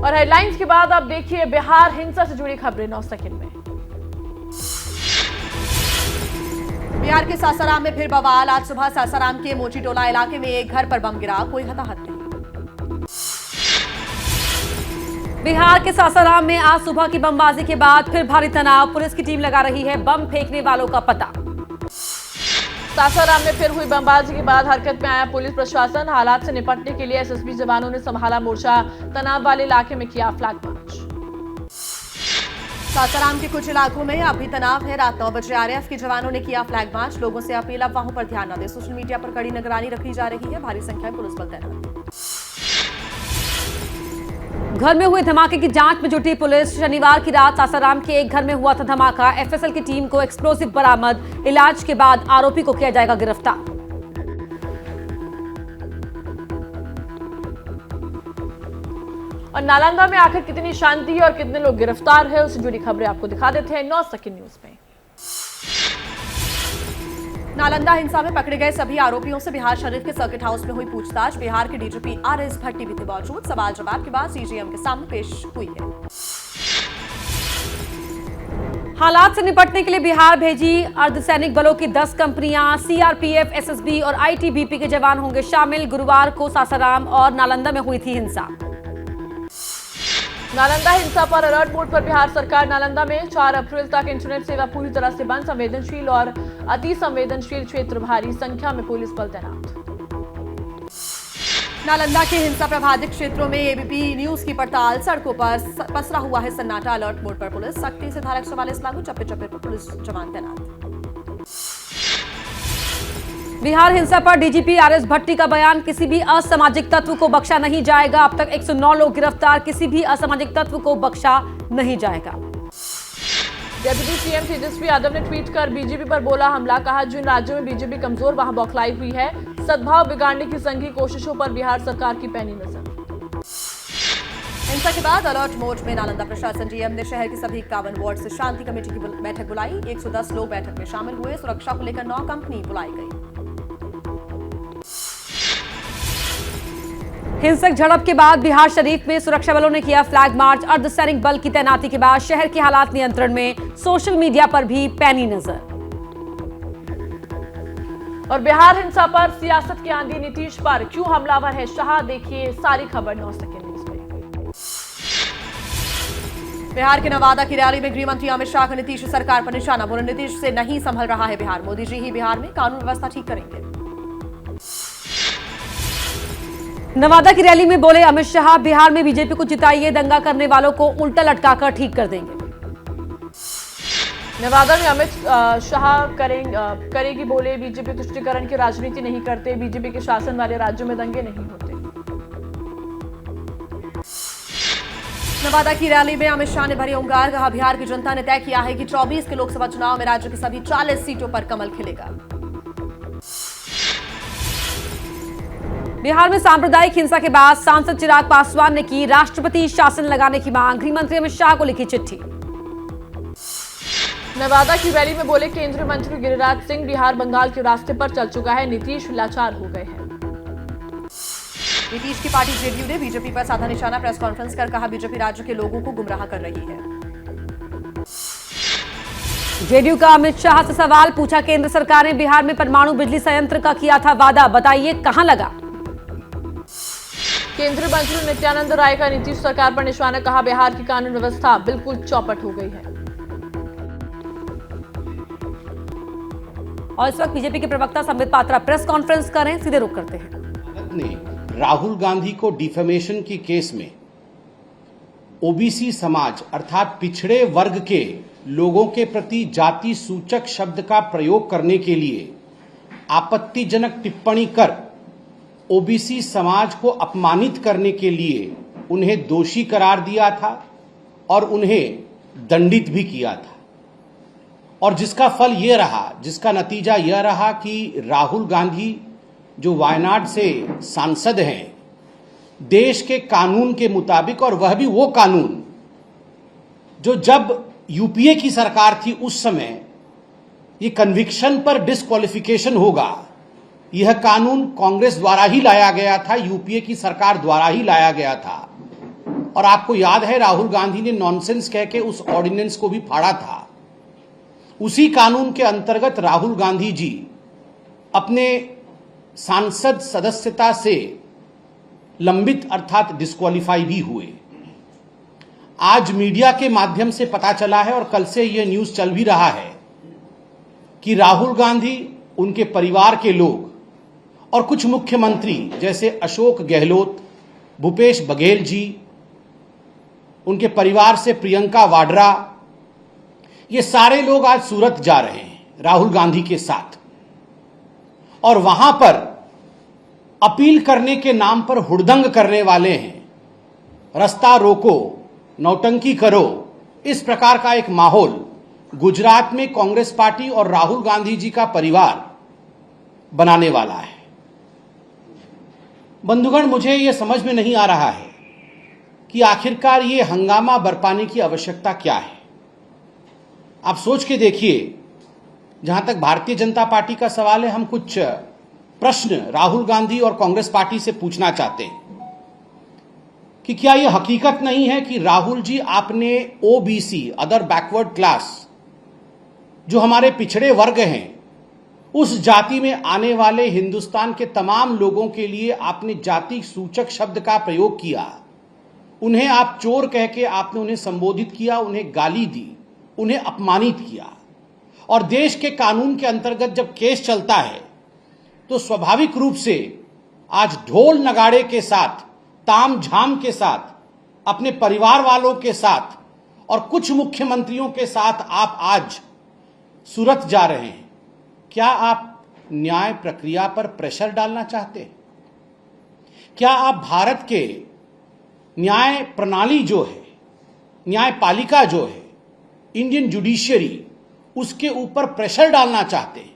और हेडलाइंस के बाद आप देखिए बिहार हिंसा से जुड़ी खबरें 9 सेकंड में। बिहार के सासाराम में फिर बवाल। आज सुबह सासाराम के मोचीटोला इलाके में एक घर पर बम गिरा, कोई हताहत नहीं। बिहार के सासाराम में आज सुबह की बमबाजी के बाद फिर भारी तनाव। पुलिस की टीम लगा रही है बम फेंकने वालों का पता। सासाराम में फिर हुई बमबाजी के बाद हरकत में आया पुलिस प्रशासन। हालात से निपटने के लिए एसएसबी जवानों ने संभाला मोर्चा। तनाव वाले इलाके में किया फ्लैग मार्च। सासाराम के कुछ इलाकों में अभी तनाव है। रात 9 बजे आरएएफ के जवानों ने किया फ्लैग मार्च। लोगों से अपील अफवाहों पर ध्यान न दें। सोशल मीडिया पर कड़ी निगरानी रखी जा रही है। भारी संख्या में पुलिस बल तैनात। घर में हुए धमाके की जांच में जुटी पुलिस। शनिवार की रात सासाराम के एक घर में हुआ था धमाका। एफएसएल की टीम को एक्सप्लोसिव बरामद। इलाज के बाद आरोपी को किया जाएगा गिरफ्तार। और नालंदा में आखिर कितनी शांति और कितने लोग गिरफ्तार है, उससे जुड़ी खबरें आपको दिखा देते हैं 9 सेकंड न्यूज में। नालंदा हिंसा में पकड़े गए सभी आरोपियों से बिहार शरीफ के सर्किट हाउस में हुई पूछताछ। बिहार के डीजीपी आरएस भट्टी भी थे मौजूद। सवाल जवाब के बाद सीजीएम के सामने पेश हुई है। हालात से निपटने के लिए बिहार भेजी अर्धसैनिक बलों की 10 कंपनियां। सीआरपीएफ, एसएसबी और आईटीबीपी के जवान होंगे शामिल। गुरुवार को सासाराम और नालंदा में हुई थी हिंसा। नालंदा हिंसा पर अलर्ट मोड पर बिहार सरकार। नालंदा में 4 अप्रैल तक इंटरनेट सेवा पूरी तरह से बंद। संवेदनशील और अति संवेदनशील क्षेत्र, भारी संख्या में पुलिस बल तैनात। नालंदा के हिंसा प्रभावित क्षेत्रों में एबीपी न्यूज की पड़ताल। सड़कों पर पसरा हुआ है सन्नाटा। अलर्ट मोड पर पुलिस। सख्ती से धारा 144 लागू। चप्पे चप्पे पर पुलिस जवान तैनात। बिहार हिंसा पर डीजीपी आरएस भट्टी का बयान। किसी भी असामाजिक तत्व को बख्शा नहीं जाएगा। अब तक 109 लोग गिरफ्तार। किसी भी असामाजिक तत्व को बख्शा नहीं जाएगा। डेप्यूटी सीएम तेजस्वी यादव ने ट्वीट कर बीजेपी पर बोला हमला। कहा जिन राज्यों में बीजेपी कमजोर वहां बौखलाई हुई है। सद्भाव बिगाड़ने की संघीय कोशिशों पर बिहार सरकार की पैनी नजर। हिंसा के बाद अलर्ट मोड में नालंदा प्रशासन। डीएम ने शहर के सभी 51 वार्ड से शांति कमेटी की बैठक बुलाई। 110 लोग बैठक में शामिल हुए। सुरक्षा को लेकर 9 कंपनी बुलाई गई। हिंसक झड़प के बाद बिहार शरीफ में सुरक्षा बलों ने किया फ्लैग मार्च। अर्धसैनिक बल की तैनाती के बाद शहर के हालात नियंत्रण में। सोशल मीडिया पर भी पैनी नजर। और बिहार हिंसा पर सियासत की आंधी। नीतीश पर क्यों हमलावर है शाह, देखिए सारी खबर 9 सेकंड न्यूज में। बिहार के नवादा की रैली में गृह मंत्री अमित शाह का नीतीश सरकार पर निशाना। बोले नीतीश से नहीं संभल रहा है बिहार। मोदी जी ही बिहार में कानून व्यवस्था ठीक करेंगे। नवादा की रैली में बोले अमित शाह, बिहार में बीजेपी को जिताइए, दंगा करने वालों को उल्टा लटकाकर ठीक कर देंगे। नवादा में अमित शाह करेगी बोले बीजेपी तुष्टीकरण की राजनीति नहीं करते। बीजेपी के शासन वाले राज्यों में दंगे नहीं होते। नवादा की रैली में अमित शाह ने भरी हुंकार। कहा बिहार की जनता ने तय किया है कि 24 के लोकसभा चुनाव में राज्य की सभी 40 सीटों पर कमल खिलेगा। बिहार में सांप्रदायिक हिंसा के बाद सांसद चिराग पासवान ने की राष्ट्रपति शासन लगाने की मांग। गृह मंत्री अमित शाह को लिखी चिट्ठी। नवादा की रैली में बोले केंद्रीय मंत्री गिरिराज सिंह, बिहार बंगाल के रास्ते पर चल चुका है। नीतीश लाचार हो गए हैं। नीतीश की पार्टी जेडीयू ने बीजेपी पर साधा निशाना। प्रेस कॉन्फ्रेंस कर कहा बीजेपी राज्य के लोगों को गुमराह कर रही है। जेडीयू का अमित शाह से सवाल पूछा। केंद्र सरकार ने बिहार में परमाणु बिजली संयंत्र का किया था वादा, बताइए कहां लगा। केंद्रीय मंत्री नित्यानंद राय का नीतीश सरकार पर निशाना। कहा बिहार की कानून व्यवस्था बिल्कुल चौपट हो गई है। और इस वक्त बीजेपी के प्रवक्ता संबित पात्रा प्रेस कॉन्फ्रेंस कर रहे हैं, सीधे रुख करते हैं। ने राहुल गांधी को डिफेमेशन की केस में ओबीसी समाज अर्थात पिछड़े वर्ग के लोगों के प्रति जाति सूचक शब्द का प्रयोग करने के लिए आपत्तिजनक टिप्पणी कर ओबीसी समाज को अपमानित करने के लिए उन्हें दोषी करार दिया था और उन्हें दंडित भी किया था। और जिसका फल यह रहा, जिसका नतीजा यह रहा कि राहुल गांधी जो वायनाड से सांसद हैं, देश के कानून के मुताबिक, और वह भी वो कानून जो जब यूपीए की सरकार थी उस समय ये कन्विक्शन पर डिस्क्वालिफिकेशन होगा, यह कानून कांग्रेस द्वारा ही लाया गया था, यूपीए की सरकार द्वारा ही लाया गया था। और आपको याद है राहुल गांधी ने नॉनसेंस कह के उस ऑर्डिनेंस को भी फाड़ा था। उसी कानून के अंतर्गत राहुल गांधी जी अपने सांसद सदस्यता से लंबित अर्थात डिस्क्वालीफाई भी हुए। आज मीडिया के माध्यम से पता चला है और कल से यह न्यूज चल भी रहा है कि राहुल गांधी, उनके परिवार के लोग और कुछ मुख्यमंत्री जैसे अशोक गहलोत, भूपेश बघेल जी, उनके परिवार से प्रियंका वाड्रा, ये सारे लोग आज सूरत जा रहे हैं राहुल गांधी के साथ और वहां पर अपील करने के नाम पर हुड़दंग करने वाले हैं, रास्ता रोको, नौटंकी करो, इस प्रकार का एक माहौल गुजरात में कांग्रेस पार्टी और राहुल गांधी जी का परिवार बनाने वाला है। बंधुगण, मुझे यह समझ में नहीं आ रहा है कि आखिरकार ये हंगामा बरपाने की आवश्यकता क्या है। आप सोच के देखिए, जहां तक भारतीय जनता पार्टी का सवाल है, हम कुछ प्रश्न राहुल गांधी और कांग्रेस पार्टी से पूछना चाहते हैं कि क्या यह हकीकत नहीं है कि राहुल जी, आपने ओबीसी, अदर बैकवर्ड क्लास, जो हमारे पिछड़े वर्ग हैं, उस जाति में आने वाले हिंदुस्तान के तमाम लोगों के लिए आपने जाति सूचक शब्द का प्रयोग किया। उन्हें आप चोर कह के आपने उन्हें संबोधित किया, उन्हें गाली दी, उन्हें अपमानित किया। और देश के कानून के अंतर्गत जब केस चलता है तो स्वाभाविक रूप से आज ढोल नगाड़े के साथ, ताम झाम के साथ, अपने परिवार वालों के साथ और कुछ मुख्यमंत्रियों के साथ आप आज सूरत जा रहे हैं। क्या आप न्याय प्रक्रिया पर प्रेशर डालना चाहते हैं? क्या आप भारत के न्याय प्रणाली जो है, न्यायपालिका जो है, इंडियन जुडिशियरी, उसके ऊपर प्रेशर डालना चाहते हैं?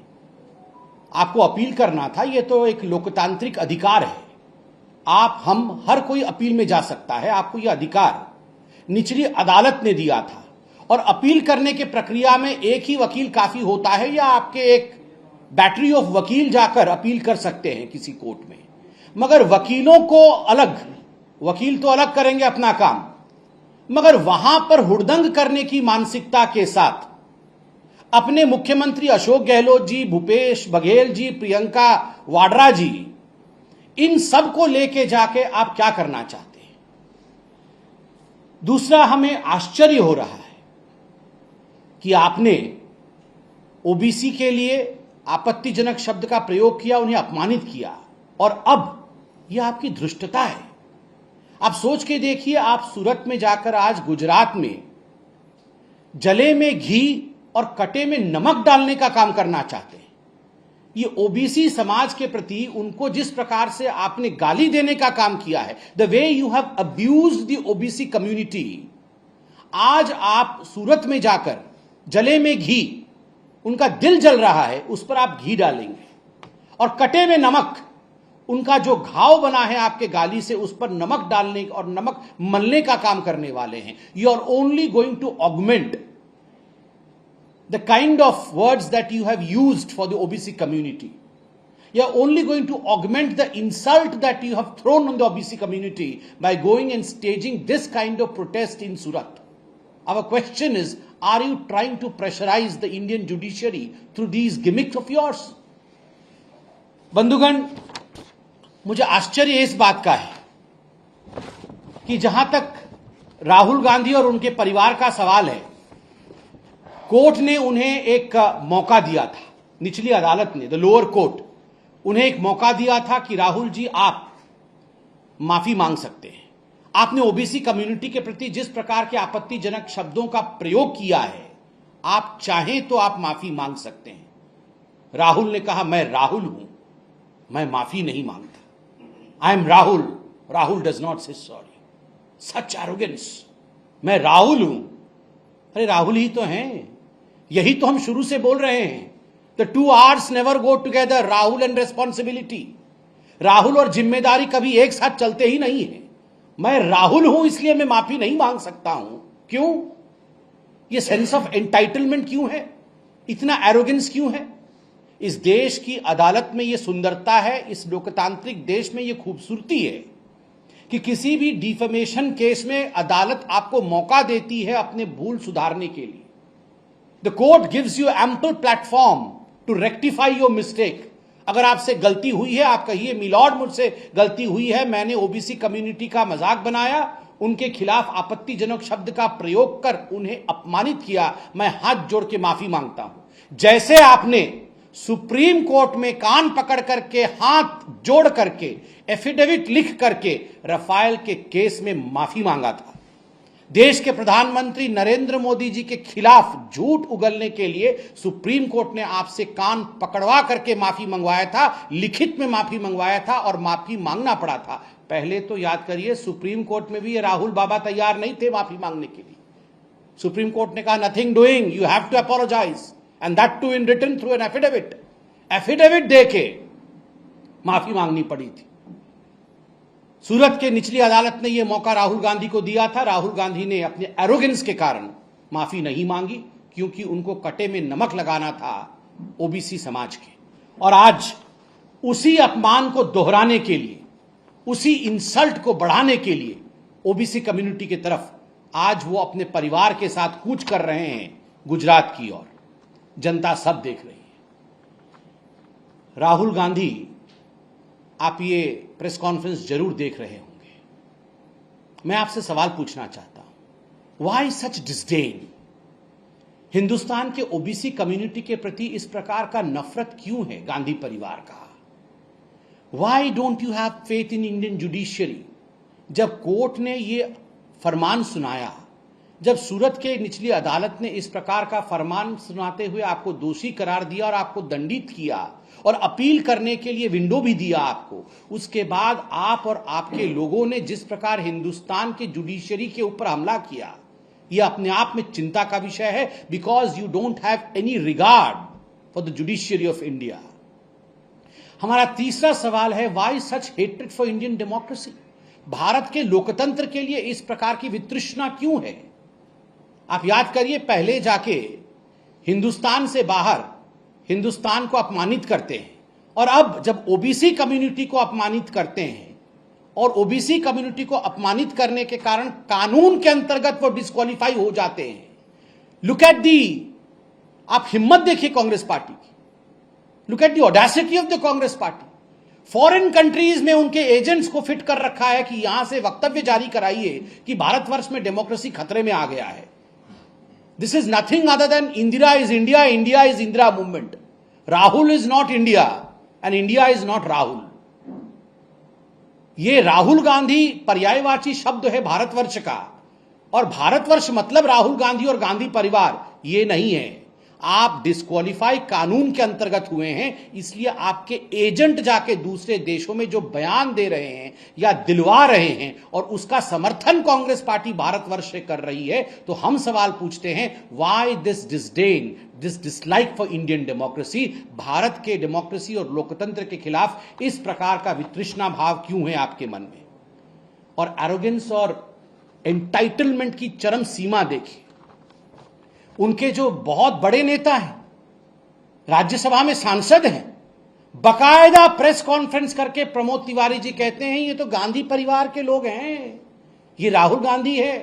आपको अपील करना था, यह तो एक लोकतांत्रिक अधिकार है। आप, हम, हर कोई अपील में जा सकता है। आपको यह अधिकार निचली अदालत ने दिया था और अपील करने के प्रक्रिया में एक ही वकील काफी होता है या आपके एक बैटरी ऑफ वकील जाकर अपील कर सकते हैं किसी कोर्ट में। मगर वकीलों को अलग, वकील तो अलग करेंगे अपना काम, मगर वहां पर हुड़दंग करने की मानसिकता के साथ अपने मुख्यमंत्री अशोक गहलोत जी, भूपेश बघेल जी, प्रियंका वाड्रा जी, इन सब को लेके जाके आप क्या करना चाहते हैं? दूसरा, हमें आश्चर्य हो रहा है कि आपने ओबीसी के लिए आपत्तिजनक शब्द का प्रयोग किया, उन्हें अपमानित किया और अब यह आपकी धृष्टता है। आप सोच के देखिए, आप सूरत में जाकर आज गुजरात में जले में घी और कटे में नमक डालने का काम करना चाहते हैं। ये ओबीसी समाज के प्रति उनको जिस प्रकार से आपने गाली देने का काम किया है, the way you have abused the OBC community, आज आप सूरत में जाकर जले में घी, उनका दिल जल रहा है, उस पर आप घी डालेंगे और कटे में नमक, उनका जो घाव बना है आपके गाली से, उस पर नमक डालने और नमक मलने का काम करने वाले हैं। You are only going to augment the kind of words that you have used for the OBC community. You are only going to augment the insult that you have thrown on the OBC community by going and staging this kind of protest in Surat. Our question is, are you trying to pressurize the Indian judiciary through these gimmicks of yours? बंधुगण, मुझे आश्चर्य इस बात का है कि जहां तक राहुल गांधी और उनके परिवार का सवाल है, कोर्ट ने उन्हें एक मौका दिया था, निचली अदालत ने, द लोअर कोर्ट, उन्हें एक मौका दिया था कि राहुल जी, आप माफी मांग सकते हैं। आपने ओबीसी कम्युनिटी के प्रति जिस प्रकार के आपत्तिजनक शब्दों का प्रयोग किया है, आप चाहें तो आप माफी मांग सकते हैं। राहुल ने कहा, मैं राहुल हूं, मैं माफी नहीं मांगता। I am Rahul, Rahul does not से सॉरी। सच एरोगेंस, मैं राहुल हूं। अरे राहुल ही तो हैं, यही तो हम शुरू से बोल रहे हैं। The two R's never go together, Rahul and responsibility. Rahul और जिम्मेदारी कभी एक साथ चलते ही नहीं है। मैं राहुल हूं इसलिए मैं माफी नहीं मांग सकता हूं। क्यों? ये सेंस ऑफ एंटाइटलमेंट क्यों है? इतना एरोगेंस क्यों है? इस देश की अदालत में ये सुंदरता है, इस लोकतांत्रिक देश में ये खूबसूरती है कि किसी भी डिफेमेशन केस में अदालत आपको मौका देती है अपने भूल सुधारने के लिए। The court gives you ample platform to rectify your mistake. अगर आपसे गलती हुई है, आप कहिए मिलॉर्ड मुझसे गलती हुई है, मैंने ओबीसी कम्युनिटी का मजाक बनाया, उनके खिलाफ आपत्तिजनक शब्द का प्रयोग कर उन्हें अपमानित किया, मैं हाथ जोड़ के माफी मांगता हूं। जैसे आपने सुप्रीम कोर्ट में कान पकड़ करके हाथ जोड़ करके एफिडेविट लिख करके रफाल के केस में माफी मांगा था। देश के प्रधानमंत्री नरेंद्र मोदी जी के खिलाफ झूठ उगलने के लिए सुप्रीम कोर्ट ने आपसे कान पकड़वा करके माफी मंगवाया था, लिखित में माफी मंगवाया था और माफी मांगना पड़ा था। पहले तो याद करिए, सुप्रीम कोर्ट में भी ये राहुल बाबा तैयार नहीं थे माफी मांगने के लिए। सुप्रीम कोर्ट ने कहा nothing doing, you have to apologise and that too in written through an affidavit. Affidavit देके माफी मांगनी पड़ी थी। सूरत के निचली अदालत ने यह मौका राहुल गांधी को दिया था। राहुल गांधी ने अपने एरोगेंस के कारण माफी नहीं मांगी, क्योंकि उनको कटे में नमक लगाना था ओबीसी समाज के। और आज उसी अपमान को दोहराने के लिए, उसी इंसल्ट को बढ़ाने के लिए ओबीसी कम्युनिटी की तरफ आज वो अपने परिवार के साथ कूच कर रहे हैं गुजरात की ओर। जनता सब देख रही है। राहुल गांधी, आप ये प्रेस कॉन्फ्रेंस जरूर देख रहे होंगे। मैं आपसे सवाल पूछना चाहता हूं, व्हाई सच डिस्डेन? हिंदुस्तान के ओबीसी कम्युनिटी के प्रति इस प्रकार का नफरत क्यों है गांधी परिवार का? Why don't you have faith in Indian judiciary? जब कोर्ट ने ये फरमान सुनाया, जब सूरत के निचली अदालत ने इस प्रकार का फरमान सुनाते हुए आपको दोषी करार दिया और आपको दंडित किया और अपील करने के लिए विंडो भी दिया आपको, उसके बाद आप और आपके लोगों ने जिस प्रकार हिंदुस्तान के जुडिशरी के ऊपर हमला किया, यह अपने आप में चिंता का विषय है। Because you don't have any regard for the judiciary of India. हमारा तीसरा सवाल है, why such hatred for Indian democracy? Bharat के लोकतंत्र के लिए इस प्रकार की वितृष्णा क्यों है? आप याद करिए, पहले जाके हिंदुस्तान से बाहर हिंदुस्तान को अपमानित करते हैं, और अब जब ओबीसी कम्युनिटी को अपमानित करते हैं और ओबीसी कम्युनिटी को अपमानित करने के कारण कानून के अंतर्गत वो डिस्क्वालीफाई हो जाते हैं। लुक एट दी, आप हिम्मत देखिए कांग्रेस पार्टी की। Look at the audacity of the Congress party. Foreign countries में उनके एजेंट्स को फिट कर रखा है कि यहां से वक्तव्य जारी कराइए कि भारतवर्ष में डेमोक्रेसी खतरे में आ गया है। This is nothing other than Indira is India, India is Indira movement. Rahul is not India and India is not Rahul. ये राहुल गांधी पर्यायवाची शब्द है भारतवर्ष का, और भारतवर्ष मतलब राहुल गांधी और गांधी परिवार ये नहीं है। आप डिस्क्वालीफाई कानून के अंतर्गत हुए हैं, इसलिए आपके एजेंट जाके दूसरे देशों में जो बयान दे रहे हैं या दिलवा रहे हैं और उसका समर्थन कांग्रेस पार्टी भारतवर्ष से कर रही है, तो हम सवाल पूछते हैं, why this disdain, this dislike for Indian democracy? Bharat के डेमोक्रेसी और लोकतंत्र के खिलाफ इस प्रकार का वितृष्णा भाव क्यों है आपके मन में? और एरोगेंस और एंटाइटलमेंट की चरम सीमा देखिए। उनके जो बहुत बड़े नेता हैं, राज्यसभा में सांसद हैं, बकायदा प्रेस कॉन्फ्रेंस करके प्रमोद तिवारी जी कहते हैं ये तो गांधी परिवार के लोग हैं, ये राहुल गांधी है।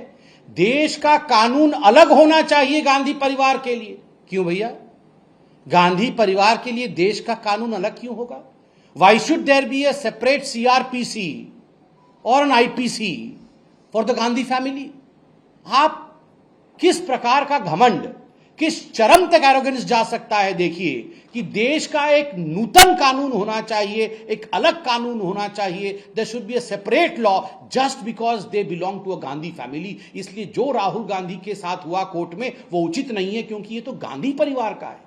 देश का कानून अलग होना चाहिए गांधी परिवार के लिए। क्यों भैया? गांधी परिवार के लिए देश का कानून अलग क्यों होगा? Why should there be a separate CrPC और an IPC for the Gandhi family? आप किस प्रकार का घमंड, किस चरम तक एरोगेंस जा सकता है? देखिए कि देश का एक नूतन कानून होना चाहिए, एक अलग कानून होना चाहिए। There should be a separate law just because they belong to a Gandhi family. इसलिए जो राहुल गांधी के साथ हुआ कोर्ट में वो उचित नहीं है, क्योंकि ये तो गांधी परिवार का है।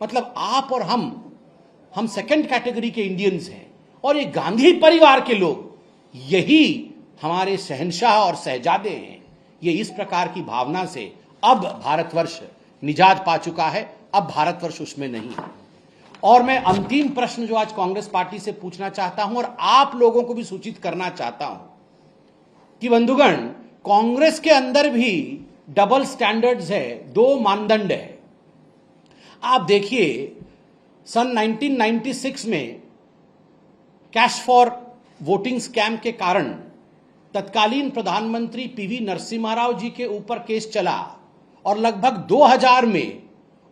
मतलब आप और हम सेकंड कैटेगरी के इंडियंस हैं, और ये गांधी परिवार के लोग, यही हमारे शहंशाह और शहजादे हैं। ये इस प्रकार की भावना से अब भारतवर्ष निजात पा चुका है, अब भारतवर्ष उसमें नहीं है। और मैं अंतिम प्रश्न जो आज कांग्रेस पार्टी से पूछना चाहता हूं और आप लोगों को भी सूचित करना चाहता हूं कि बंधुगण, कांग्रेस के अंदर भी डबल स्टैंडर्ड्स है, दो मानदंड है। आप देखिए, सन 1996 में कैश फॉर वोटिंग स्कैम के कारण तत्कालीन प्रधानमंत्री पीवी नरसिम्हा राव जी के ऊपर केस चला और लगभग 2000 में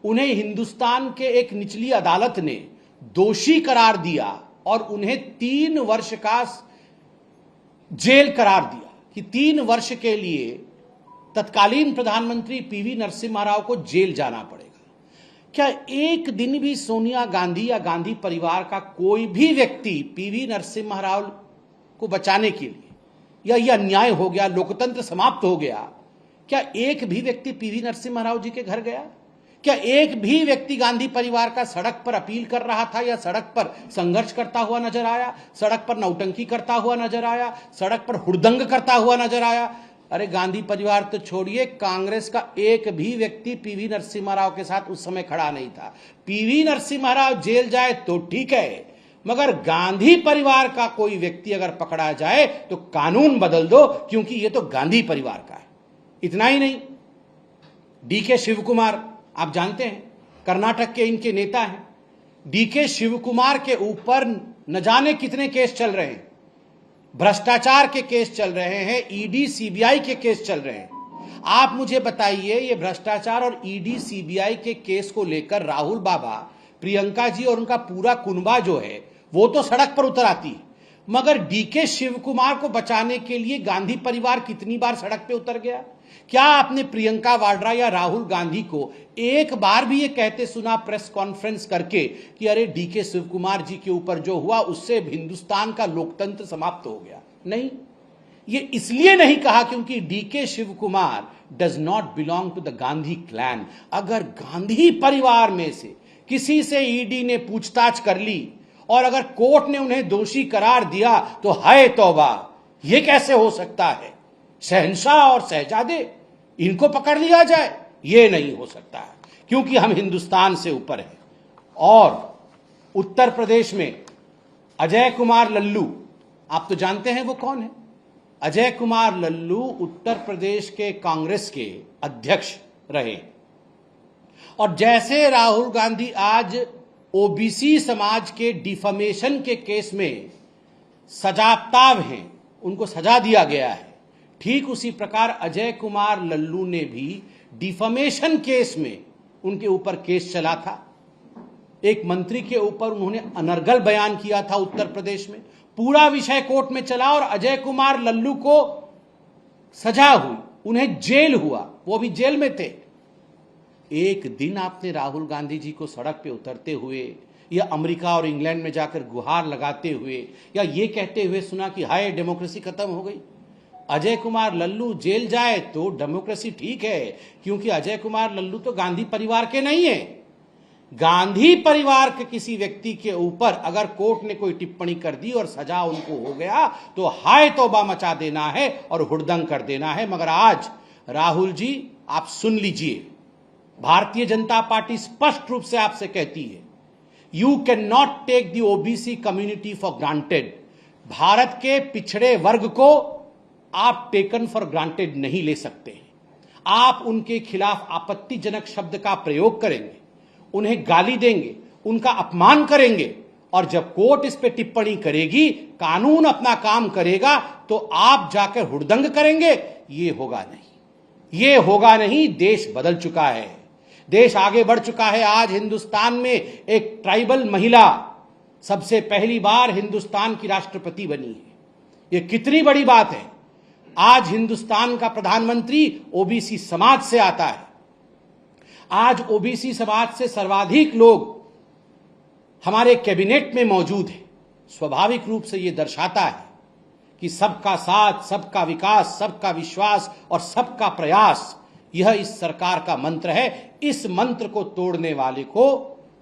उन्हें हिंदुस्तान के एक निचली अदालत ने दोषी करार दिया और उन्हें 3 वर्ष का जेल करार दिया कि 3 वर्ष के लिए तत्कालीन प्रधानमंत्री पीवी नरसिम्हा राव को जेल जाना पड़ेगा। क्या एक दिन भी सोनिया गांधी या गांधी परिवार का कोई भी व्यक्ति पीवी नरसिम्हा राव को बचाने के लिए, या यह अन्याय हो गया, लोकतंत्र समाप्त हो गया, क्या एक भी व्यक्ति पीवी नरसिम्हा राव जी के घर गया? क्या एक भी व्यक्ति गांधी परिवार का सड़क पर अपील कर रहा था या सड़क पर संघर्ष करता हुआ नजर आया, सड़क पर नौटंकी करता हुआ नजर आया, सड़क पर हुड़दंग करता हुआ नजर आया? अरे गांधी परिवार तो छोड़िए, कांग्रेस का एक भी व्यक्ति पीवी नरसिम्हा राव के साथ उस समय खड़ा नहीं था। पीवी नरसिम्हा राव जेल जाए तो ठीक है, मगर गांधी परिवार का कोई व्यक्ति अगर पकड़ा जाए तो कानून बदल दो, क्योंकि यह तो गांधी परिवार का है। इतना ही नहीं, डीके शिवकुमार आप जानते हैं, कर्नाटक के इनके नेता हैं। डीके शिवकुमार के ऊपर न जाने कितने केस चल रहे हैं, भ्रष्टाचार के केस चल रहे हैं, ईडी सीबीआई के केस चल रहे हैं। आप मुझे बताइए, ये भ्रष्टाचार और ईडी सीबीआई के केस को लेकर राहुल बाबा, प्रियंका जी और उनका पूरा कुनबा जो है वो तो सड़क पर उतर आती है, मगर डीके शिवकुमार को बचाने के लिए गांधी परिवार कितनी बार सड़क पे उतर गया? क्या आपने प्रियंका वाड्रा या राहुल गांधी को एक बार भी ये कहते सुना प्रेस कॉन्फ्रेंस करके कि अरे डीके शिवकुमार जी के ऊपर जो हुआ उससे हिंदुस्तान का लोकतंत्र समाप्त हो गया? नहीं, ये इसलिए नहीं कहा क्योंकि DK Shivakumar does not belong to the Gandhi clan. अगर गांधी परिवार में से किसी से ईडी ने पूछताछ कर ली और अगर कोर्ट ने उन्हें दोषी करार दिया तो हाय तौबा, यह कैसे हो सकता है? शहंशाह और शहजादे इनको पकड़ लिया जाए, यह नहीं हो सकता है, क्योंकि हम हिंदुस्तान से ऊपर हैं। और उत्तर प्रदेश में अजय कुमार लल्लू, आप तो जानते हैं वो कौन है। अजय कुमार लल्लू उत्तर प्रदेश के कांग्रेस के अध्यक्ष रहे, और जैसे राहुल गांधी आज ओबीसी समाज के डिफेमेशन के केस में सजाताब हैं, उनको सजा दिया गया है, ठीक उसी प्रकार अजय कुमार लल्लू ने भी डिफेमेशन केस में उनके ऊपर केस चला था। एक मंत्री के ऊपर उन्होंने अनर्गल बयान किया था उत्तर प्रदेश में, पूरा विषय कोर्ट में चला और अजय कुमार लल्लू को सजा हुई, उन्हें जेल हुआ, वो भी जेल में थे। एक दिन आपने राहुल गांधी जी को सड़क पे उतरते हुए या अमेरिका और इंग्लैंड में जाकर गुहार लगाते हुए या ये कहते हुए सुना कि हाय डेमोक्रेसी खत्म हो गई? अजय कुमार लल्लू जेल जाए तो डेमोक्रेसी ठीक है, क्योंकि अजय कुमार लल्लू तो गांधी परिवार के नहीं है। गांधी परिवार के किसी व्यक्ति के ऊपर अगर कोर्ट ने कोई टिप्पणी कर दी और सजा उनको हो गया तो हाय तौबा मचा देना है और हुड़दंग कर देना है। मगर आज राहुल जी आप सुन लीजिए, भारतीय जनता पार्टी स्पष्ट रूप से आपसे कहती है, you can not take the OBC community for granted. Bharat के पिछड़े वर्ग को आप टेकन फॉर ग्रांटेड नहीं ले सकते। आप उनके खिलाफ आपत्तिजनक शब्द का प्रयोग करेंगे, उन्हें गाली देंगे, उनका अपमान करेंगे, और जब कोर्ट इस पे टिप्पणी करेगी, कानून अपना काम करेगा, तो आप जाकर हुड़दंग करेंगे। ये होगा नहीं, ये होगा नहीं। देश बदल चुका है, देश आगे बढ़ चुका है। आज हिंदुस्तान में एक ट्राइबल महिला सबसे पहली बार हिंदुस्तान की राष्ट्रपति बनी है। ये कितनी बड़ी बात है। आज हिंदुस्तान का प्रधानमंत्री ओबीसी समाज से आता है। आज ओबीसी समाज से सर्वाधिक लोग हमारे कैबिनेट में मौजूद हैं। स्वाभाविक रूप से यह दर्शाता है कि सबका साथ, सबका विकास, सबका विश्वास और सबका प्रयास, यह इस सरकार का मंत्र है। इस मंत्र को तोड़ने वाले को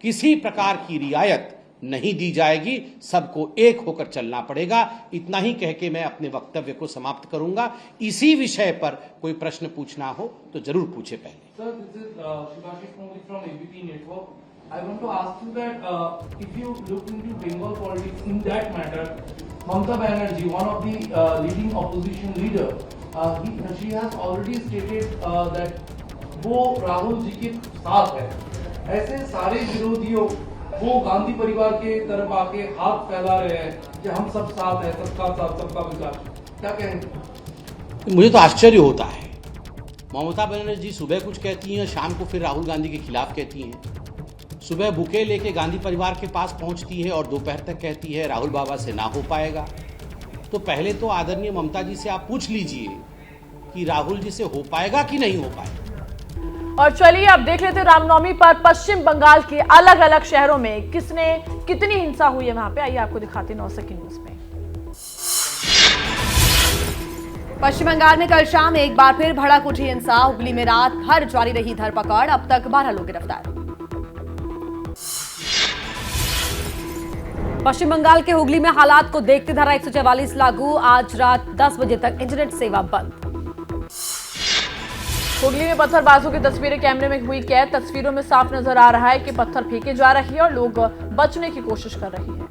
किसी प्रकार की रियायत नहीं दी जाएगी, सबको एक होकर चलना पड़ेगा। इतना ही कह के मैं अपने वक्तव्य को समाप्त करूंगा। इसी विषय पर कोई प्रश्न पूछना हो तो जरूर पूछे। पहले Sir, this is Shubhashish Modi from ABP Network. I want to ask you that if you look into Bengal politics in that matter, Mamata Banerjee, one of the leading opposition leader, she has already stated that वो राहुल जी के साथ है। ऐसे सारे विरोधियों वो गांधी परिवार के तरफ आके हाथ फैला रहे हैं कि हम सब साथ हैं, सबका साथ, सबका विकास। क्या कहेंगे? मुझे तो आश्चर्य होता है। ममता बनर्जी सुबह कुछ कहती हैं, शाम को फिर राहुल गांधी के खिलाफ कहती हैं। सुबह बुके लेके गांधी परिवार के पास पहुंचती है और दोपहर तक कहती है राहुल बाबा से ना हो पाएगा। तो पहले तो आदरणीय ममता जी से आप पूछ लीजिए कि राहुल जी से हो पाएगा कि नहीं हो पाएगा। और चलिए अब देख लेते हैं रामनवमी पर पश्चिम बंगाल के अलग अलग शहरों में कितनी हिंसा हुई है वहां पे। आइए आपको दिखाते हैं 9 सेकंड न्यूज में। पश्चिम बंगाल में कल शाम एक बार फिर भड़क उठी हिंसा। हुगली में रात भर जारी रही धरपकड़, अब तक 12 लोग गिरफ्तार। पश्चिम बंगाल के हुगली में हालात को देखते धारा 144 लागू, आज रात 10 बजे तक इंटरनेट सेवा बंद। हुगली में पत्थरबाजों की तस्वीरें कैमरे में हुई कैद। तस्वीरों में साफ नजर आ रहा है कि पत्थर फेंके जा रहे हैं और लोग बचने की कोशिश कर रहे हैं।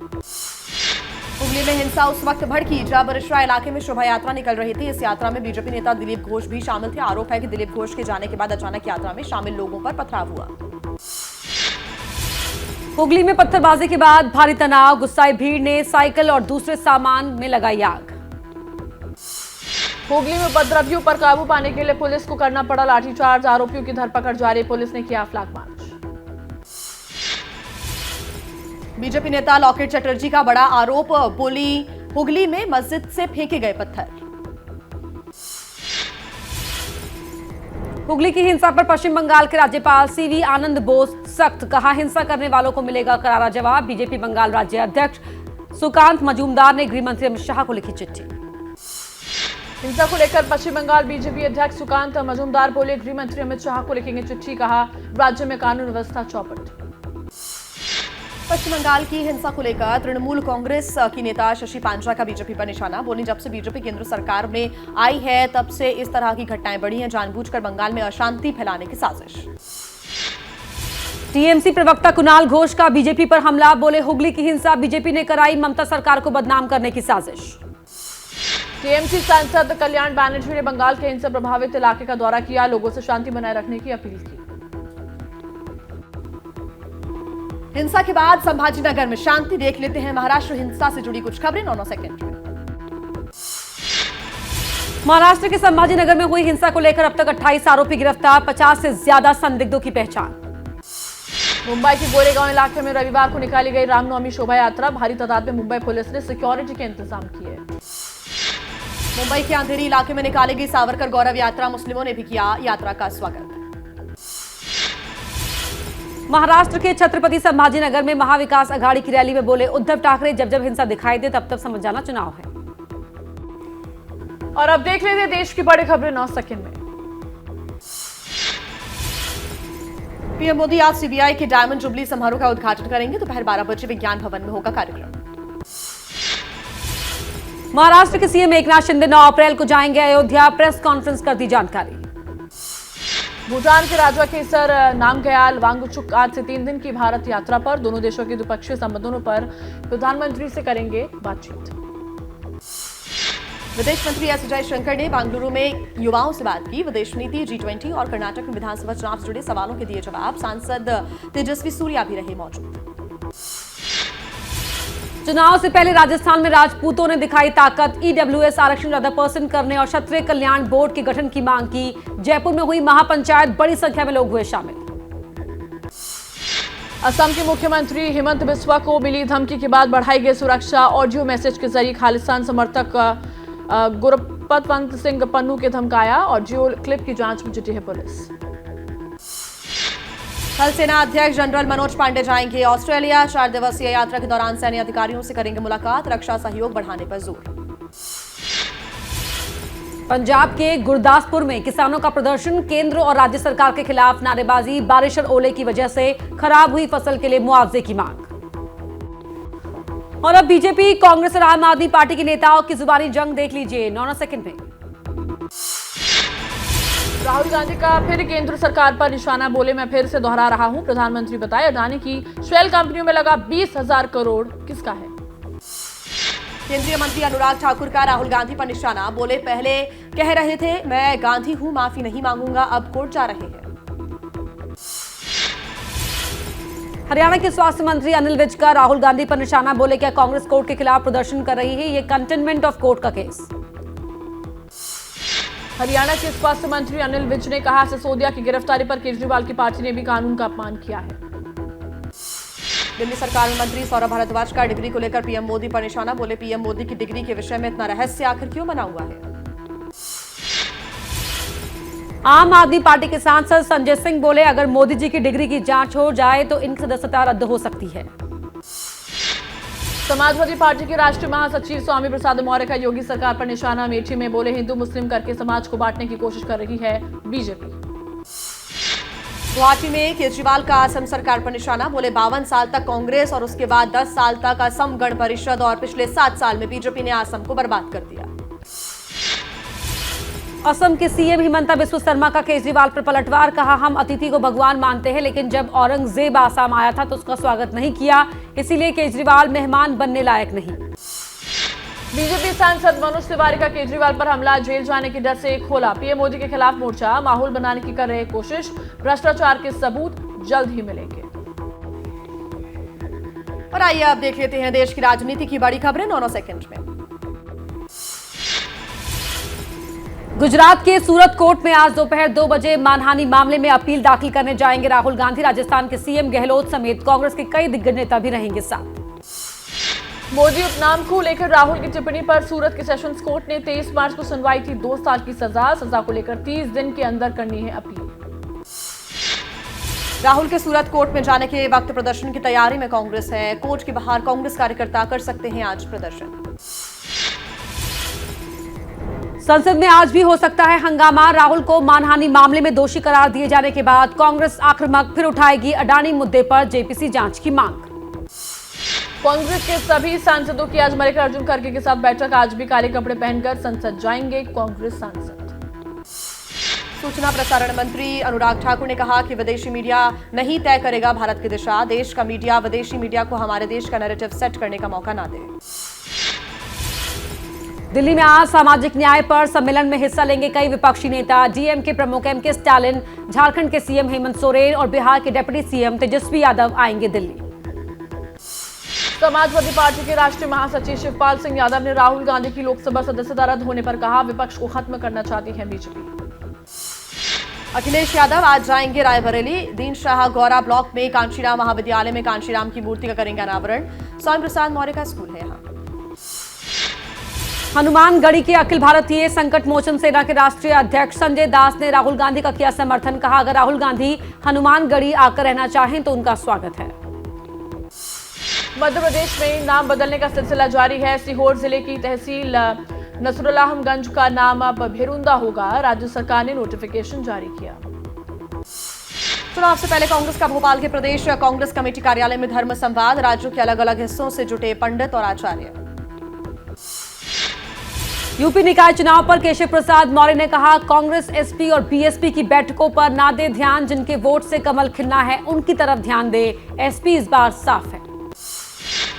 हुगली में हिंसा उस वक्त भड़की जब रिश्रा इलाके में शोभा यात्रा निकल रही थी। इस यात्रा में बीजेपी नेता दिलीप घोष भी शामिल थे। आरोप है कि दिलीप घोष के जाने के बाद अचानक यात्रा में शामिल लोगों पर पथराव हुआ। हुगली में पत्थरबाजी के बाद भारी तनाव, गुस्साई भीड़ ने साइकिल और दूसरे सामान में लगाई आग। हुगली में उपद्रवियों पर काबू पाने के लिए पुलिस को करना पड़ा लाठीचार्ज। आरोपियों की धरपकड़ जारी, पुलिस ने किया फ्लैग मार्च। बीजेपी नेता लॉकेट चटर्जी का बड़ा आरोप, बोली हुगली में मस्जिद से फेंके गए पत्थर। हुगली की हिंसा पर पश्चिम बंगाल के राज्यपाल सीवी आनंद बोस सख्त, कहा हिंसा करने वालों को मिलेगा करारा जवाब। बीजेपी बंगाल राज्य अध्यक्ष सुकांत मजूमदार ने गृह मंत्री अमित शाह को लिखी चिट्ठी। हिंसा को लेकर पश्चिम बंगाल बीजेपी अध्यक्ष सुकांत मजूमदार बोले, गृह मंत्री अमित शाह को लिखेंगे चिट्ठी, कहा राज्य में कानून व्यवस्था चौपट। पश्चिम बंगाल की हिंसा को लेकर तृणमूल कांग्रेस की नेता शशि पांचा का बीजेपी पर निशाना। बोली जब से बीजेपी केंद्र सरकार में आई है तब से इस तरह की घटनाएं बढ़ी हैं, जानबूझकर बंगाल में अशांति फैलाने की साजिश। टीएमसी प्रवक्ता कुणाल घोष का बीजेपी पर हमला, बोले हुगली की हिंसा बीजेपी ने कराई, ममता सरकार को बदनाम करने की साजिश। टीएमसी सांसद कल्याण बैनर्जी ने बंगाल के हिंसा प्रभावित इलाके का दौरा किया, लोगों से शांति बनाए रखने की अपील की। हिंसा के बाद संभाजीनगर में शांति, देख लेते हैं महाराष्ट्र हिंसा से जुड़ी कुछ खबरें 9 सेकंड में। महाराष्ट्र के संभाजीनगर में हुई हिंसा को लेकर अब तक 28 आरोपी गिरफ्तार, 50 से ज्यादा संदिग्धों की पहचान। मुंबई के गोरेगांव इलाके में रविवार को निकाली गई रामनवमी शोभा यात्रा, भारी तादाद में मुंबई पुलिस ने सिक्योरिटी के इंतजाम किए। मुंबई के अंधेरी इलाके में निकाली गई सावरकर गौरव यात्रा, मुस्लिमों ने भी किया यात्रा का स्वागत। महाराष्ट्र के छत्रपति संभाजीनगर में महाविकास अघाड़ी की रैली में बोले उद्धव ठाकरे, जब जब हिंसा दिखाई दे तब तब समझ जाना चुनाव है। और अब देख लेते हैं देश की बड़ी खबरें 9 सेकंड में। पीएम मोदी आज सीबीआई के डायमंड जुबली समारोह का उद्घाटन करेंगे। दोपहर 12 बजे विज्ञान भवन में होगा कार्यक्रम। महाराष्ट्र के सीएम एकनाथ शिंदे 9 अप्रैल को जाएंगे अयोध्या, प्रेस कॉन्फ्रेंस कर दी जानकारी। भूटान के राजा केसर नामग्याल वांगचुक आज से 3 दिन की भारत यात्रा पर, दोनों देशों के द्विपक्षीय संबंधों पर प्रधानमंत्री से करेंगे बातचीत। विदेश मंत्री एस जयशंकर ने बेंगलुरु में युवाओं से बात की, विदेश नीति, G20 और कर्नाटक में विधानसभा चुनाव से जुड़े सवालों के दिए जवाब। सांसद तेजस्वी सूर्या भी रहे मौजूद। चुनाव से पहले राजस्थान में राजपूतों ने दिखाई ताकत, ईडब्ल्यूएस आरक्षण 14% करने और क्षत्रिय कल्याण बोर्ड के गठन की मांग की। जयपुर में हुई महापंचायत, बड़ी संख्या में लोग हुए शामिल। असम के मुख्यमंत्री हिमंत बिस्वा को मिली धमकी के बाद बढ़ाई गई सुरक्षा, ऑडियो मैसेज के जरिए खालिस्तान समर्थक गुरपतवंत सिंह पन्नू के धमकाया, ऑडियो क्लिप की जांच में जुटी है पुलिस। थल सेना अध्यक्ष जनरल मनोज पांडे जाएंगे ऑस्ट्रेलिया, 4 दिवसीय यात्रा के दौरान सैन्य अधिकारियों से करेंगे मुलाकात, रक्षा सहयोग बढ़ाने पर जोर। पंजाब के गुरदासपुर में किसानों का प्रदर्शन, केंद्र और राज्य सरकार के खिलाफ नारेबाजी, बारिश और ओले की वजह से खराब हुई फसल के लिए मुआवजे की मांग। और अब बीजेपी, कांग्रेस और आम आदमी पार्टी के नेताओं की जुबानी जंग देख लीजिए 9 सेकंड में। राहुल गांधी का फिर केंद्र सरकार पर निशाना, बोले मैं फिर से दोहरा रहा हूं, प्रधानमंत्री बताए अडानी की शेल कंपनियों में लगा 20,000 करोड़ किसका है। केंद्रीय मंत्री अनुराग ठाकुर का राहुल गांधी पर निशाना, बोले पहले कह रहे थे मैं गांधी हूं, माफी नहीं मांगूंगा, अब कोर्ट जा रहे हैं। हरियाणा के स्वास्थ्य मंत्री अनिल विज का राहुल गांधी पर निशाना, बोले क्या कांग्रेस कोर्ट के खिलाफ प्रदर्शन कर रही है, ये कंटेनमेंट ऑफ कोर्ट का केस। हरियाणा के स्वास्थ्य मंत्री अनिल विज ने कहा, सिसोदिया की गिरफ्तारी पर केजरीवाल की पार्टी ने भी कानून का अपमान किया है। दिल्ली सरकार में मंत्री सौरभ भारद्वाज का डिग्री को लेकर पीएम मोदी पर निशाना, बोले पीएम मोदी की डिग्री के विषय में इतना रहस्य आखिर क्यों बना हुआ है। आम आदमी पार्टी के सांसद संजय सिंह बोले, अगर मोदी जी की डिग्री की जांच हो जाए तो इनकी सदस्यता रद्द हो सकती है। समाजवादी पार्टी के राष्ट्रीय महासचिव स्वामी प्रसाद मौर्य का योगी सरकार पर निशाना, अमेठी में बोले, हिंदू मुस्लिम करके समाज को बांटने की कोशिश कर रही है बीजेपी। गुवाहाटी में केजरीवाल का असम सरकार पर निशाना, बोले 52 साल तक कांग्रेस और उसके बाद 10 साल तक असम गण परिषद और पिछले 7 साल में बीजेपी ने असम को बर्बाद कर दिया। असम के सीएम हिमंता बिस्वा शर्मा का केजरीवाल पर पलटवार, कहा, हम अतिथि को भगवान मानते हैं, लेकिन जब औरंगजेब आसाम आया था तो उसका स्वागत नहीं किया, इसीलिए केजरीवाल मेहमान बनने लायक नहीं। बीजेपी सांसद मनोज तिवारी का केजरीवाल पर हमला, जेल जाने के डर से खोला पीएम मोदी के खिलाफ मोर्चा, माहौल बनाने की कर रहे कोशिश, भ्रष्टाचार के सबूत जल्द ही मिलेंगे। और आइए अब देख लेते हैं देश की राजनीति की बड़ी खबरें 9 सेकंड में। गुजरात के सूरत कोर्ट में आज दोपहर 2 बजे मानहानि मामले में अपील दाखिल करने जाएंगे राहुल गांधी। राजस्थान के सीएम गहलोत समेत कांग्रेस के कई दिग्गज नेता भी रहेंगे साथ। मोदी उपनाम को लेकर राहुल की टिप्पणी पर सूरत के सेशंस कोर्ट ने 23 मार्च को सुनवाई थी, 2 साल की सजा को लेकर 30 दिन के अंदर करनी है अपील। राहुल के सूरत कोर्ट में जाने के वक्त प्रदर्शन की तैयारी में कांग्रेस है, कोर्ट के बाहर कांग्रेस कार्यकर्ता कर सकते हैं आज प्रदर्शन। संसद में आज भी हो सकता है हंगामा, राहुल को मानहानि मामले में दोषी करार दिए जाने के बाद कांग्रेस आक्रामक फिर उठाएगी अडानी मुद्दे पर जेपीसी जांच की मांग। कांग्रेस के सभी सांसदों की आज मल्लिकार्जुन खड़गे के साथ बैठक, आज भी काले कपड़े पहनकर संसद जाएंगे कांग्रेस सांसद। सूचना प्रसारण मंत्री अनुराग ठाकुर ने कहा कि विदेशी मीडिया नहीं तय करेगा भारत की दिशा, देश का मीडिया विदेशी मीडिया को हमारे देश का नैरेटिव सेट करने का मौका ना दे। दिल्ली में आज सामाजिक न्याय पर सम्मेलन में हिस्सा लेंगे कई विपक्षी नेता, डीएमके प्रमुख एमके स्टालिन, झारखंड के सीएम हेमंत सोरेन और बिहार के डिप्टी सीएम तेजस्वी यादव आएंगे दिल्ली। समाजवादी पार्टी के राष्ट्रीय महासचिव शिवपाल सिंह यादव ने राहुल गांधी की लोकसभा सदस्यता रद्द होने पर कहा, विपक्ष को खत्म करना चाहती है बीजेपी। अखिलेश यादव आज जाएंगे रायबरेली, दीन शाह गौरा ब्लॉक में कांशीराम महाविद्यालय में कांशीराम की मूर्ति का करेंगे अनावरण, स्वामी प्रसाद मौर्य का स्कूल है यहाँ। हनुमानगढ़ी के अखिल भारतीय संकट मोचन सेना के राष्ट्रीय अध्यक्ष संजय दास ने राहुल गांधी का किया समर्थन, कहा, अगर राहुल गांधी हनुमानगढ़ी आकर रहना चाहें तो उनका स्वागत है। मध्य प्रदेश में नाम बदलने का सिलसिला जारी है, सीहोर जिले की तहसील नसरुल्लाहगंज का नाम अब भेरुंदा होगा, राज्य सरकार ने नोटिफिकेशन जारी किया। चुनाव से पहले कांग्रेस का भोपाल के प्रदेश कांग्रेस कमेटी कार्यालय में धर्म संवाद, राज्यों के अलग अलग हिस्सों से जुटे पंडित और आचार्य। यूपी निकाय चुनाव पर केशव प्रसाद मौर्य ने कहा, कांग्रेस एसपी और बीएसपी की बैठकों पर ना दे ध्यान, जिनके वोट से कमल खिलना है उनकी तरफ ध्यान दे, एसपी इस बार साफ है।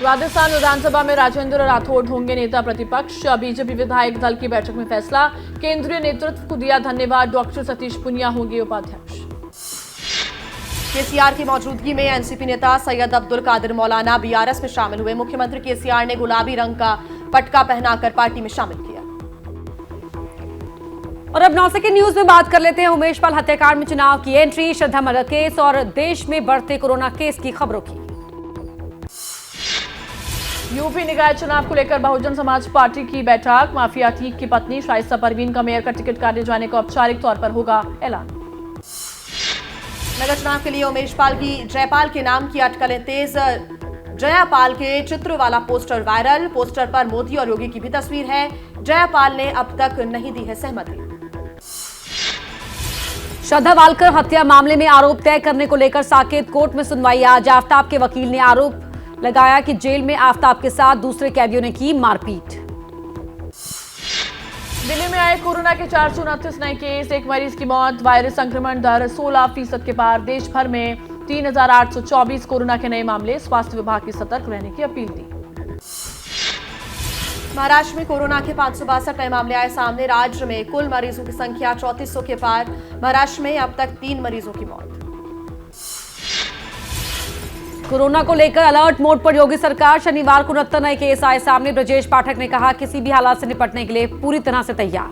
राजस्थान विधानसभा में राजेंद्र राठौड़ होंगे नेता प्रतिपक्ष, बीजेपी विधायक दल की बैठक में फैसला, केंद्रीय नेतृत्व को दिया धन्यवाद, डॉक्टर सतीश पुनिया होंगे उपाध्यक्ष। केसीआर की मौजूदगी में एनसीपी नेता सैयद अब्दुल कादिर मौलाना बीआरएस में शामिल हुए, मुख्यमंत्री केसीआर ने गुलाबी रंग का पटका पहनाकर पार्टी में शामिल किया। और अब 9 सेकंड न्यूज में बात कर लेते हैं उमेश पाल हत्याकांड में चुनाव की एंट्री, श्रद्धा मर्डर केस और देश में बढ़ते कोरोना केस की खबरों की। यूपी निकाय चुनाव को लेकर बहुजन समाज पार्टी की बैठक, माफिया अतीक की पत्नी शाइस्ता परवीन का मेयर का टिकट काटे जाने का औपचारिक तौर पर होगा ऐलान। नगर चुनाव के लिए उमेश पाल की जयपाल के नाम की अटकलें तेज, जयापाल के चित्र वाला पोस्टर वायरल, पोस्टर पर मोदी और योगी की भी तस्वीर है, जयापाल ने अब तक नहीं दी है सहमति। श्रद्धा वालकर हत्या मामले में आरोप तय करने को लेकर साकेत कोर्ट में सुनवाई आज, आफ्ताब के वकील ने आरोप लगाया कि जेल में आफ्ताब के साथ दूसरे कैदियों ने की मारपीट। दिल्ली में आए कोरोना के 429 नए केस, एक मरीज की मौत, वायरस संक्रमण दर 16% के पार, देश भर में 3824 कोरोना के नए मामले, स्वास्थ्य विभाग की सतर्क रहने की अपील दी। महाराष्ट्र में कोरोना के 562 नए मामले आए सामने, राज्य में कुल मरीजों की संख्या 3400 के पार, महाराष्ट्र में अब तक 3 मरीजों की मौत। कोरोना को लेकर अलर्ट मोड पर योगी सरकार, शनिवार को 69 नए केस आए सामने, ब्रजेश पाठक ने कहा, किसी भी हालात से निपटने के लिए पूरी तरह से तैयार।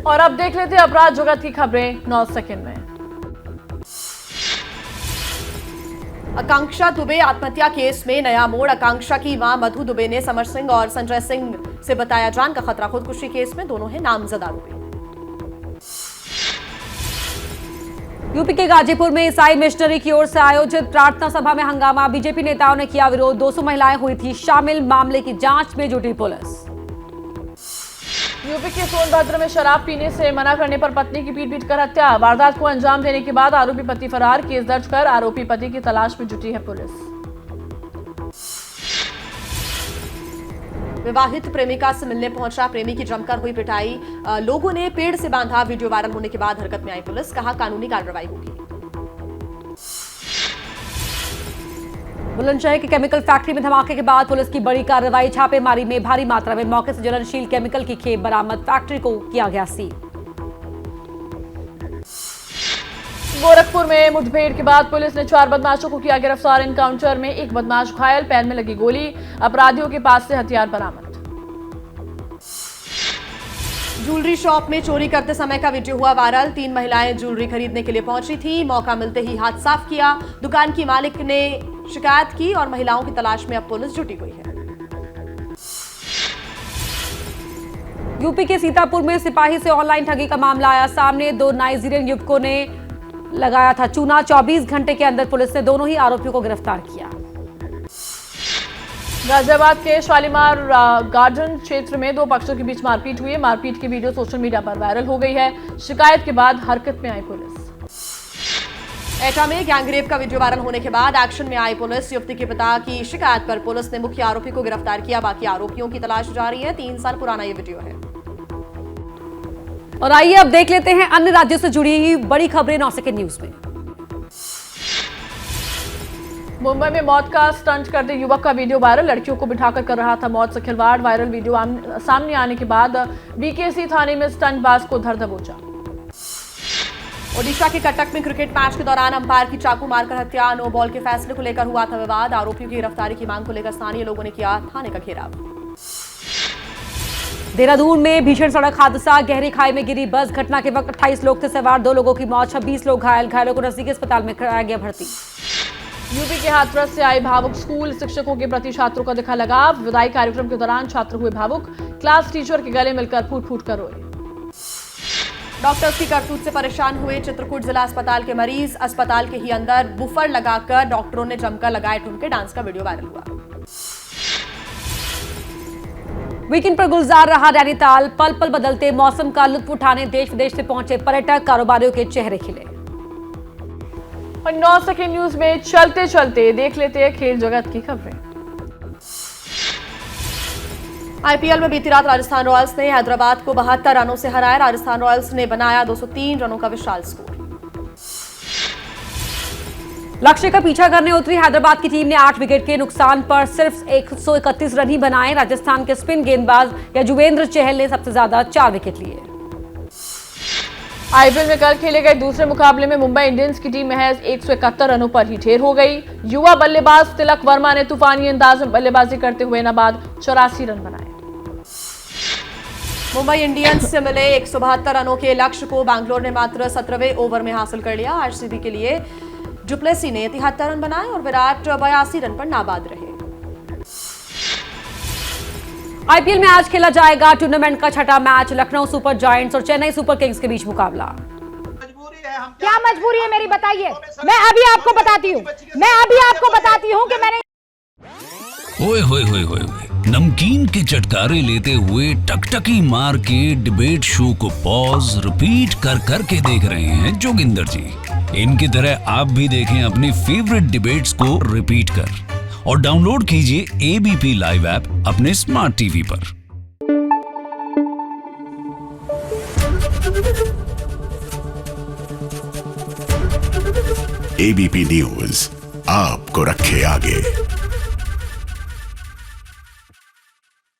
और अब देख लेते हैं अपराध जगत की खबरें 9 सेकंड में। आकांक्षा दुबे आत्महत्या केस में नया मोड़। आकांक्षा की मां मधु दुबे ने समर सिंह और संजय सिंह से बताया जान का खतरा। खुदकुशी केस में दोनों हैं नामजद आरोपी। यूपी के गाजीपुर में ईसाई मिशनरी की ओर से आयोजित प्रार्थना सभा में हंगामा। बीजेपी नेताओं ने किया विरोध। 200 महिलाएं हुई थी शामिल। मामले की जांच में जुटी पुलिस। यूपी के सोनभद्र में शराब पीने से मना करने पर पत्नी की पीट कर हत्या। वारदात को अंजाम देने के बाद आरोपी पति फरार। केस दर्ज कर आरोपी पति की तलाश में जुटी है पुलिस। विवाहित प्रेमिका से मिलने पहुंचा प्रेमी की जमकर हुई पिटाई। लोगों ने पेड़ से बांधा। वीडियो वायरल होने के बाद हरकत में आई पुलिस। कहा कानूनी कार्रवाई होगी। बुलंदशहर की केमिकल फैक्ट्री में धमाके के बाद पुलिस की बड़ी कार्रवाई। छापेमारी में भारी मात्रा में मौके से ज्वलनशील केमिकल की खेप बरामद। फैक्ट्री को किया गया सील। गोरखपुर में मुठभेड़ के बाद पुलिस ने 4 बदमाशों को किया गिरफ्तार। एनकाउंटर में एक बदमाश घायल। पैर में लगी गोली। अपराधियों के पास से हथियार बरामद। ज्वेलरी शॉप में चोरी करते समय का वीडियो हुआ वायरल। 3 महिलाएं ज्वेलरी खरीदने के लिए पहुंची थी। मौका मिलते ही हाथ साफ किया। दुकान की मालिक ने शिकायत की और महिलाओं की तलाश में अब पुलिस जुटी हुई है। यूपी के सीतापुर में सिपाही से ऑनलाइन ठगी का मामला आया सामने। 2 नाइजीरियन युवकों ने लगाया था चूना। 24 घंटे के अंदर पुलिस ने दोनों ही आरोपियों को गिरफ्तार किया। गाजियाबाद के शालीमार गार्डन क्षेत्र में 2 पक्षों के बीच मारपीट हुई। मारपीट की वीडियो सोशल मीडिया पर वायरल हो गई है। शिकायत के बाद हरकत में आई पुलिस। एटा में गैंगरेप का वीडियो वायरल होने के बाद एक्शन में आई पुलिस। युवती के पिता की शिकायत पर पुलिस ने मुख्य आरोपी को गिरफ्तार किया। बाकी आरोपियों की तलाश जारी है। 3 साल पुराना ये वीडियो है। और आइए अब देख लेते हैं अन्य राज्यों से जुड़ी बड़ी खबरें 9 सेकंड न्यूज में। मुंबई में मौत का स्टंट करते युवक का वीडियो वायरल। लड़कियों को बिठाकर कर रहा था मौत से खिलवाड़। वायरल वीडियो सामने आने के बाद बीकेसी थाने में स्टंटबाज को धर दबोचा। ओडिशा के कटक में क्रिकेट मैच के दौरान अंपायर की चाकू मारकर हत्या। नो बॉल के फैसले को लेकर हुआ था विवाद। आरोपियों की गिरफ्तारी की मांग को लेकर स्थानीय लोगों ने किया थाने का घेराव। देहरादून में भीषण सड़क हादसा। गहरी खाई में गिरी बस। घटना के वक्त 28 लोग थे सवार। 2 लोगों की मौत। 26 लोग घायल। घायलों को नजदीकी अस्पताल में कराया गया भर्ती। यूपी के हाथरस से आए भावुक। स्कूल शिक्षकों के प्रति छात्रों का दिखा लगाव। विदाई कार्यक्रम के दौरान छात्र हुए भावुक। क्लास टीचर के गले मिलकर फूट फूट कर रोए। डॉक्टर्स की करतूत से परेशान हुए चित्रकूट जिला अस्पताल के मरीज। अस्पताल के ही अंदर बुफर लगाकर डॉक्टरों ने जमकर लगाए ठुमके। डांस का वीडियो वायरल हुआ। वीकेंड पर गुलजार रहा नैनीताल। पल पल बदलते मौसम का लुत्फ उठाने देश विदेश से पहुंचे पर्यटक। कारोबारियों के चेहरे खिले। और 9 सेकंड न्यूज में चलते चलते देख लेते हैं खेल जगत की खबरें। आईपीएल में बीती रात राजस्थान रॉयल्स ने हैदराबाद को 72 रनों से हराया। राजस्थान रॉयल्स ने बनाया 203 रनों का विशाल स्कोर। लक्ष्य का पीछा करने उतरी हैदराबाद की टीम ने 8 विकेट के नुकसान पर सिर्फ 131 रन ही बनाए। राजस्थान के स्पिन गेंदबाज युजवेंद्र चहल ने सबसे ज्यादा 4 विकेट लिए। आईपीएल में कल खेले गए दूसरे मुकाबले में मुंबई इंडियंस की टीम महज 171 रनों पर ही ढेर हो गई। युवा बल्लेबाज तिलक वर्मा ने तूफानी अंदाज में बल्लेबाजी करते हुए नाबाद 84 रन बनाए। मुंबई इंडियंस से मिले 172 रनों के लक्ष्य को बैंगलोर ने मात्र 17वें ओवर में हासिल कर लिया। आरसीबी के लिए डुप्लेसी ने 73 रन बनाए और विराट 82 रन पर नाबाद रहे। आईपीएल में आज खेला जाएगा टूर्नामेंट का 6वां मैच। लखनऊ सुपर जायंट्स और चेन्नई सुपर किंग्स के बीच मुकाबला। क्या मजबूरी है मेरी बताइए। मैं अभी आपको बताती हूँ कि मैंने ओए होए होए होए नमकीन के चटकारे लेते हुए टकटकी मार के डिबेट शो को पॉज रिपीट कर करके देख रहे हैं जोगिंदर जी। इनकी तरह आप भी देखें अपनी फेवरेट डिबेट्स को रिपीट कर और डाउनलोड कीजिए एबीपी लाइव ऐप अपने स्मार्ट टीवी पर। एबीपी न्यूज आपको रखे आगे।